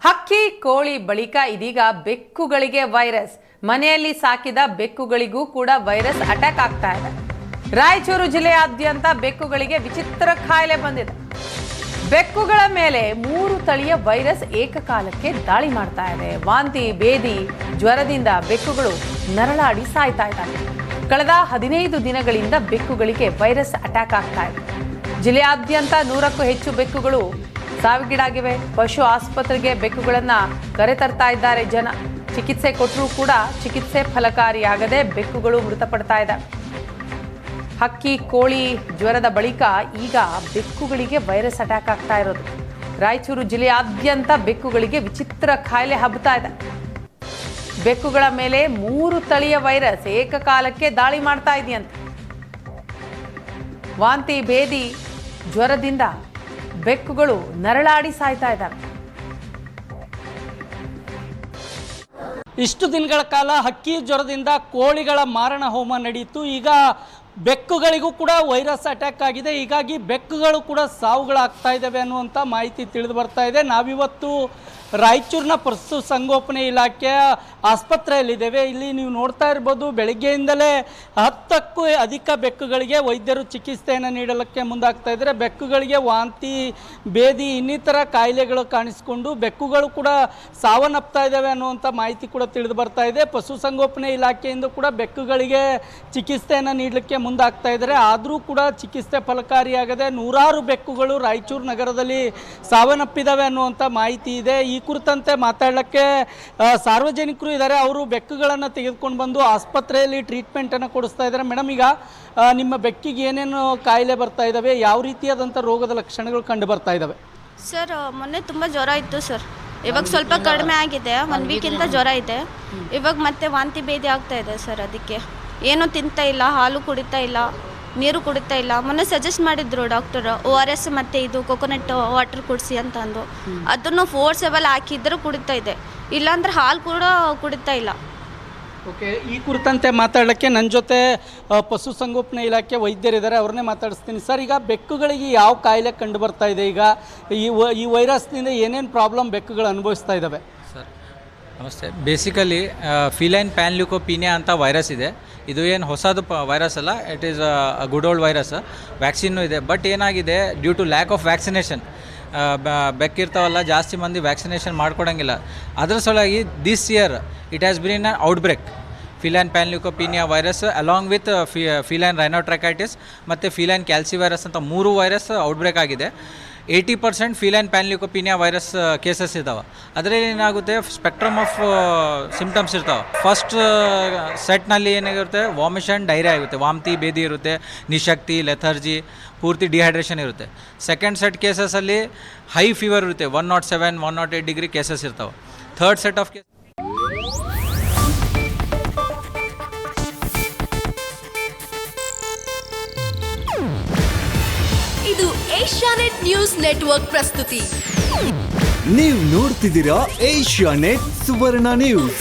ಹಕ್ಕಿ ಕೋಳಿ ಬಳಿಕ ಇದೀಗ ಬೆಕ್ಕುಗಳಿಗೆ ವೈರಸ್. ಮನೆಯಲ್ಲಿ ಸಾಕಿದ ಬೆಕ್ಕುಗಳಿಗೂ ಕೂಡ ವೈರಸ್ ಅಟ್ಯಾಕ್ ಆಗ್ತಾ ಇದೆ. ರಾಯಚೂರು ಜಿಲ್ಲೆಯಾದ್ಯಂತ ಬೆಕ್ಕುಗಳಿಗೆ ವಿಚಿತ್ರ ಕಾಯಿಲೆ ಬಂದಿದೆ. ಬೆಕ್ಕುಗಳ ಮೇಲೆ 3 ತಳಿಯ ವೈರಸ್ ಏಕಕಾಲಕ್ಕೆ ದಾಳಿ ಮಾಡ್ತಾ ಇದೆ. ವಾಂತಿ, ಬೇದಿ, ಜ್ವರದಿಂದ ಬೆಕ್ಕುಗಳು ನರಳಾಡಿ ಸಾಯ್ತಾ ಇದ್ದಾವೆ. ಕಳೆದ 15 ದಿನಗಳಿಂದ ಬೆಕ್ಕುಗಳಿಗೆ ವೈರಸ್ ಅಟ್ಯಾಕ್ ಆಗ್ತಾ ಇದೆ. ಜಿಲ್ಲೆಯಾದ್ಯಂತ 100ಕ್ಕೂ ಹೆಚ್ಚು ಬೆಕ್ಕುಗಳು ಸಾವಿಗೀಡಾಗಿವೆ. ಪಶು ಆಸ್ಪತ್ರೆಗೆ ಬೆಕ್ಕುಗಳನ್ನ ಕರೆತರ್ತಾ ಇದ್ದಾರೆ ಜನ. ಚಿಕಿತ್ಸೆ ಕೊಟ್ಟರೂ ಕೂಡ ಚಿಕಿತ್ಸೆ ಫಲಕಾರಿಯಾಗದೆ ಬೆಕ್ಕುಗಳು ಮೃತಪಡ್ತಾ ಇದೆ. ಹಕ್ಕಿ ಕೋಳಿ ಜ್ವರದ ಬಳಿಕ ಈಗ ಬೆಕ್ಕುಗಳಿಗೆ ವೈರಸ್ ಅಟ್ಯಾಕ್ ಆಗ್ತಾ ಇರೋದು. ರಾಯಚೂರು ಜಿಲ್ಲೆಯಾದ್ಯಂತ ಬೆಕ್ಕುಗಳಿಗೆ ವಿಚಿತ್ರ ಕಾಯಿಲೆ ಹಬ್ಬುತ್ತಾ ಇದೆ. ಬೆಕ್ಕುಗಳ ಮೇಲೆ 3 ತಳಿಯ ವೈರಸ್ ಏಕಕಾಲಕ್ಕೆ ದಾಳಿ ಮಾಡ್ತಾ ಇದೆಯಂತೆ. ವಾಂತಿ, ಬೇದಿ, ಜ್ವರದಿಂದ ಬೆಕ್ಕುಗಳು ನರಳಾಡಿ ಸಾಯ್ತಾ ಇದ್ದಾವೆ. ಇಷ್ಟು ದಿನಗಳ ಕಾಲ ಹಕ್ಕಿ ಜ್ವರದಿಂದ ಕೋಳಿಗಳ ಮಾರಣ ಹೋಮ ನಡೆಯಿತು. ಈಗ ಬೆಕ್ಕುಗಳಿಗೂ ಕೂಡ ವೈರಸ್ ಅಟ್ಯಾಕ್ ಆಗಿದೆ. ಹೀಗಾಗಿ ಬೆಕ್ಕುಗಳು ಕೂಡ ಸಾವುಗಳಾಗ್ತಾ ಇದ್ದಾವೆ ಅನ್ನುವಂಥ ಮಾಹಿತಿ ತಿಳಿದು ಬರ್ತಾ ಇದೆ. ನಾವಿವತ್ತು ರಾಯಚೂರಿನ ಪಶು ಸಂಗೋಪನೆ ಇಲಾಖೆಯ ಆಸ್ಪತ್ರೆಯಲ್ಲಿದ್ದೇವೆ. ಇಲ್ಲಿ ನೀವು ನೋಡ್ತಾ ಇರ್ಬೋದು, ಬೆಳಗ್ಗೆಯಿಂದಲೇ 10ಕ್ಕೂ ಅಧಿಕ ಬೆಕ್ಕುಗಳಿಗೆ ವೈದ್ಯರು ಚಿಕಿತ್ಸೆಯನ್ನು ನೀಡಲಿಕ್ಕೆ ಮುಂದಾಗ್ತಾ ಇದ್ದಾರೆ. ಬೆಕ್ಕುಗಳಿಗೆ ವಾಂತಿ, ಬೇದಿ ಇನ್ನಿತರ ಕಾಯಿಲೆಗಳು ಕಾಣಿಸಿಕೊಂಡು ಬೆಕ್ಕುಗಳು ಕೂಡ ಸಾವನ್ನಪ್ತಾ ಇದ್ದಾವೆ ಅನ್ನುವಂಥ ಮಾಹಿತಿ ಕೂಡ ತಿಳಿದು ಬರ್ತಾ ಇದೆ. ಪಶು ಸಂಗೋಪನೆ ಇಲಾಖೆಯಿಂದ ಕೂಡ ಬೆಕ್ಕುಗಳಿಗೆ ಚಿಕಿತ್ಸೆಯನ್ನು ನೀಡಲಿಕ್ಕೆ ಮುಂದಾಗ್ತಾ ಇದ್ದಾರೆ. ಆದರೂ ಕೂಡ ಚಿಕಿತ್ಸೆ ಫಲಕಾರಿಯಾಗದೆ ನೂರಾರು ಬೆಕ್ಕುಗಳು ರಾಯಚೂರು ನಗರದಲ್ಲಿ ಸಾವನ್ನಪ್ಪಿದ್ದಾವೆ ಅನ್ನುವಂಥ ಮಾಹಿತಿ ಇದೆ. ಈ ಕುರಿತಂತೆ ಮಾತಾಡಲಿಕ್ಕೆ ಸಾರ್ವಜನಿಕರು ಇದ್ದಾರೆ. ಅವರು ಬೆಕ್ಕುಗಳನ್ನು ತೆಗೆದುಕೊಂಡು ಬಂದು ಆಸ್ಪತ್ರೆಯಲ್ಲಿ ಟ್ರೀಟ್ಮೆಂಟನ್ನು ಕೊಡಿಸ್ತಾ ಇದ್ದಾರೆ. ಮೇಡಮ್, ಈಗ ನಿಮ್ಮ ಬೆಕ್ಕಿಗೆ ಏನೇನು ಕಾಯಿಲೆ ಬರ್ತಾ ಇದ್ದಾವೆ, ಯಾವ ರೀತಿಯಾದಂಥ ರೋಗದ ಲಕ್ಷಣಗಳು ಕಂಡು ಬರ್ತಾ ಇದ್ದಾವೆ? ಸರ್, ಮೊನ್ನೆ ತುಂಬ ಜ್ವರ ಇತ್ತು ಸರ್. ಇವಾಗ ಸ್ವಲ್ಪ ಕಡಿಮೆ ಆಗಿದೆ. 1 ವೀಕಿಂದ ಜ್ವರ ಇದೆ. ಇವಾಗ ಮತ್ತೆ ವಾಂತಿ ಭೇದಿ ಆಗ್ತಾ ಇದೆ ಸರ್. ಅದಕ್ಕೆ ಏನೂ ತಿಂತಾ ಇಲ್ಲ, ಹಾಲು ಕುಡಿತಾ ಇಲ್ಲ, ನೀರು ಕುಡಿತಾ ಇಲ್ಲ. ಮೊನ್ನೆ ಸಜೆಸ್ಟ್ ಮಾಡಿದ್ರು ಡಾಕ್ಟರ್ ORS ಮತ್ತು ಇದು ಕೊಕೊನಟ್ ವಾಟರ್ ಕುಡಿಸಿ ಅಂತ ಅಂದು. ಅದನ್ನು ಫೋರ್ಸೆಬಲ್ ಹಾಕಿದ್ರು ಕುಡಿತಾ ಇದೆ. ಇಲ್ಲಾಂದ್ರೆ ಹಾಲು ಕೂಡ ಕುಡಿತಾ ಇಲ್ಲ. ಓಕೆ, ಈ ಕುರಿತಂತೆ ಮಾತಾಡಲಿಕ್ಕೆ ನನ್ನ ಜೊತೆ ಪಶು ಸಂಗೋಪನೆ ಇಲಾಖೆ ವೈದ್ಯರಿದ್ದಾರೆ. ಅವ್ರನ್ನೇ ಮಾತಾಡಿಸ್ತೀನಿ. ಸರ್, ಈಗ ಬೆಕ್ಕುಗಳಿಗೆ ಯಾವ ಕಾಯಿಲೆ ಕಂಡು ಬರ್ತಾ ಇದೆ? ಈಗ ಈ ವೈರಸ್ನಿಂದ ಏನೇನು ಪ್ರಾಬ್ಲಮ್ ಬೆಕ್ಕುಗಳು ಅನುಭವಿಸ್ತಾ ಇದ್ದಾವೆ? ಸರ್ ನಮಸ್ತೆ. ಬೇಸಿಕಲಿ ಫಿಲೈನ್ ಪ್ಯಾನ್ಲ್ಯೂಕೋಪೀನಿಯಾ ಅಂತ ವೈರಸ್ ಇದೆ. ಇದು ಏನು ಹೊಸದು ವೈರಸ್ ಅಲ್ಲ, it is a good old virus. Vaccine ಇದೆ. ಬಟ್ ಏನಾಗಿದೆ, due to lack of vaccination, ಬೆಕ್ಕಿರ್ತಾವಲ್ಲ, ಜಾಸ್ತಿ ಮಂದಿ ವ್ಯಾಕ್ಸಿನೇಷನ್ ಮಾಡ್ಕೊಡಂಗಿಲ್ಲ. ಅದರ ಸಲುವಾಗಿ this year it has been an outbreak feline panleukopenia virus along with feline rhinotracheitis ಮತ್ತು ಫಿಲೈನ್ ಕ್ಯಾಲ್ಸಿ ವೈರಸ್ ಅಂತ 3 ವೈರಸ್ ಔಟ್ಬ್ರೇಕ್ ಆಗಿದೆ. 80% ಫಿಲೈನ್ ಪ್ಯಾನ್ಲ್ಯೂಕೋಪೀನಿಯಾ ವೈರಸ್ ಕೇಸಸ್ ಇದ್ದಾವೆ. ಅದರಲ್ಲಿ ಏನಾಗುತ್ತೆ, ಸ್ಪೆಕ್ಟ್ರಮ್ ಆಫ್ ಸಿಮ್ಟಮ್ಸ್ ಇರ್ತಾವೆ. ಫಸ್ಟ್ ಸೆಟ್ನಲ್ಲಿ ಏನಾಗಿರುತ್ತೆ, ವಾಮಿಷನ್, ಡೈರಿಯಾ ಆಗುತ್ತೆ, ವಾಂತಿ, ಬೇದಿ ಇರುತ್ತೆ, ನಿಶಕ್ತಿ, ಲೆಥರ್ಜಿ, ಪೂರ್ತಿ ಡಿಹೈಡ್ರೇಷನ್ ಇರುತ್ತೆ. ಸೆಕೆಂಡ್ ಸೆಟ್ ಕೇಸಸಲ್ಲಿ ಹೈ ಫೀವರ್ ಇರುತ್ತೆ, 107, 108 ಡಿಗ್ರಿ ಕೇಸಸ್ ಇರ್ತಾವೆ. ಥರ್ಡ್ ಸೆಟ್ ಆಫ್ ಕೇಸ್ ಇದು ಏಷ್ಯಾನೆಟ್ ನ್ಯೂಸ್ ನೆಟ್ವರ್ಕ್ ಪ್ರಸ್ತುತಿ. ನೀವು ನೋಡ್ತಿದ್ದೀರಾ ಏಷ್ಯಾನೆಟ್ ಸುವರ್ಣ ನ್ಯೂಸ್.